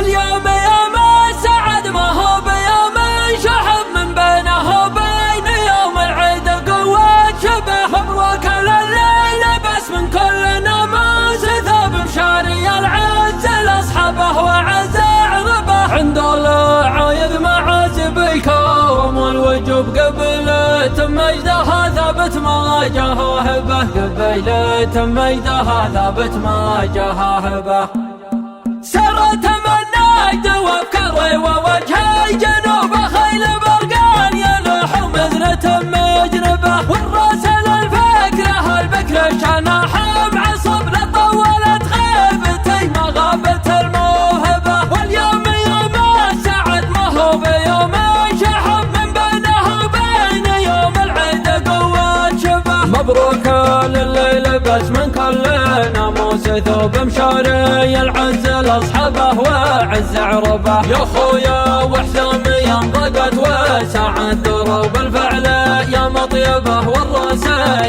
واليوم يوم السعد ما هو بيوم شحب من بينه وبين يوم العيد قوة شبه. مبروك لليل بس من كل ناموس ثوب مشاري العز لاصحابه وعز عربه. عند العايد معازب الكرم والوجوب قبيلة مجدها ثابت ما جاها هبه. قبيلة مجدها ثابت ما جاها هبه. سرت من وبكري ووجه الجنوب خيل برقان يلوح مزنة مجنبه. والراس للفكره البكر شناح بعصب لطولت خيبتي ما غابت الموهبه. واليوم يوم السعد ما هو بيوم شحب من بينه وبين يوم العيد قوة شبه. مبروك لليل بس من كل ناموس ثوب مشاري العز لاصحابه وعز عربه. يا خويا وحزامي انضقت وسعد دروب الفعل يا مطيبه. والراس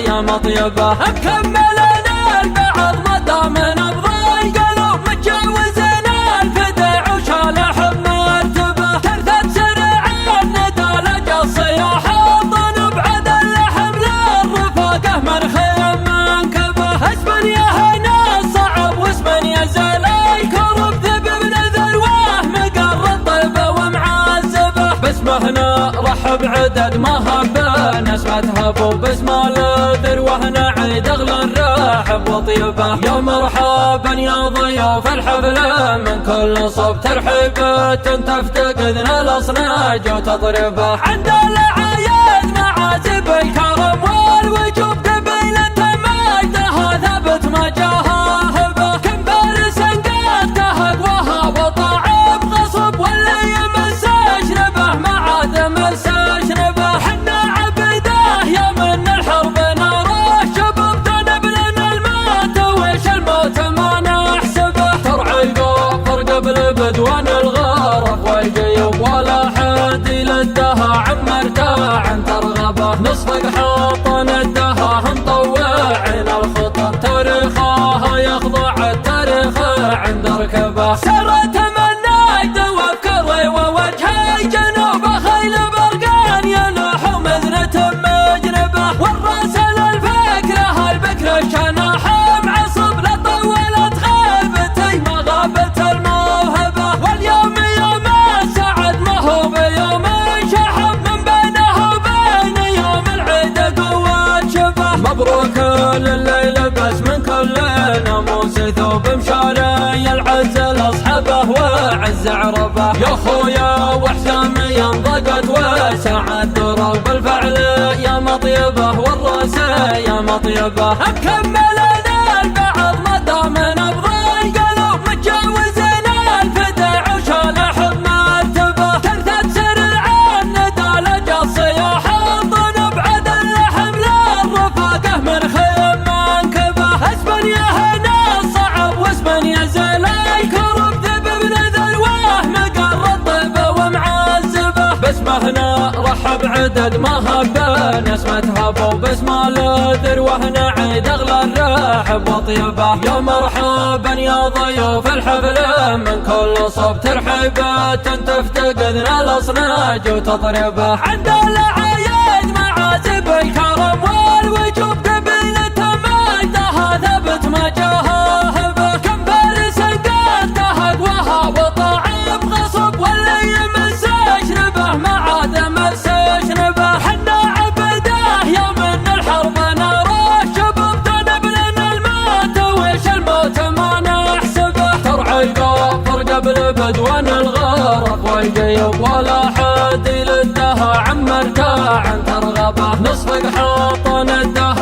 يا مطيبه مكملنا البعض مدى من افضل قلوب متجاوزين الفدع وشالح مرتبه. ترثت سرع الندى لقى الصياح الطنب عد اللحم للرفاقه من خيم منكبه. اسم يا هنا الصعب واسم يزال الكرب ذبب ذروه مقر الطيبه ومعذبه. باسمه هنا رحب عدد ما هبان اسمتها ابو باسم الذروه نعيد اغلى الرحب وطيبه. يا مرحبا يا ضيوف الحفل من كل صوب ترحيبه. تفتقدنا الاصناج وتضربه. عند العايد معازب الكرم والوجوب قبيلة مجدها ثابت ما جاها هبه. كم بارس قد تهق وطاعب غصب واللي يمس اشنبه ما عاد مس اشنبه. حنا عبيده يا من الحرب ناره شباب تنب لنا الموت ويش الموت ما نحسبه. ترعى القفر قبل بدوان الغرف والجيوب ولا حد لدها عمرتها عن ترغبه. نصفق حاطن الدها مطوعين الخطط تاريخها يخضع التاريخ عند ركبه. سرت من نجد وبكري ووجه الجنوب خيل برقان يلوح مزنة مجنبه. والراس للفكره البكر شناح بعصب لطولت خيبتي ما غابت الموهبه. واليوم يوم السعد ما هو بيوم شحب من بينه وبين يوم العيد قوة شبه. مبروك لليل بس من كل ناموس ثوب مشاري العز لاصحابه وعز عربه. يا خويا وحزامي انضقت وسعد دروب الفعل يا مطيبه. والراس يا مطيبه مكملنا البعض مدى من افضل قلوب متجاوزين الفدع وشالح مرتبه. ترثت سرع الندى لقى الصياح الطنب عد اللحم للرفاقه من خيم منكبه. اسم يا هنا الصعب واسم يزال الكرب ذبب ذروه مقر الطيبه ومعذبه. باسمه هنا رحب عدد ما هبان اسمتها ابو باسم الذروه نعيد اغلى الرحب وطيبه. يا مرحبا يا ضيوف الحفل من كل صوب ترحيبه. تفتقدنا الاصناج وتضربه. عند العايد معازب الكرم والوجوب قبيلة مجدها ثبت ما جاها هبه. كم بارس قد تهق وطاعب غصب واللي يمس اشنبه ما عاد مس اشنبه. حنا عبيده يا من الحرب ناره شباب تنب لنا الموت ويش الموت ما نحسبه. ترعى القفر قبل بدوان الغرف والجيوب ولا حد لدها عمرتها عن ترغبه. نصفق حاطن الدها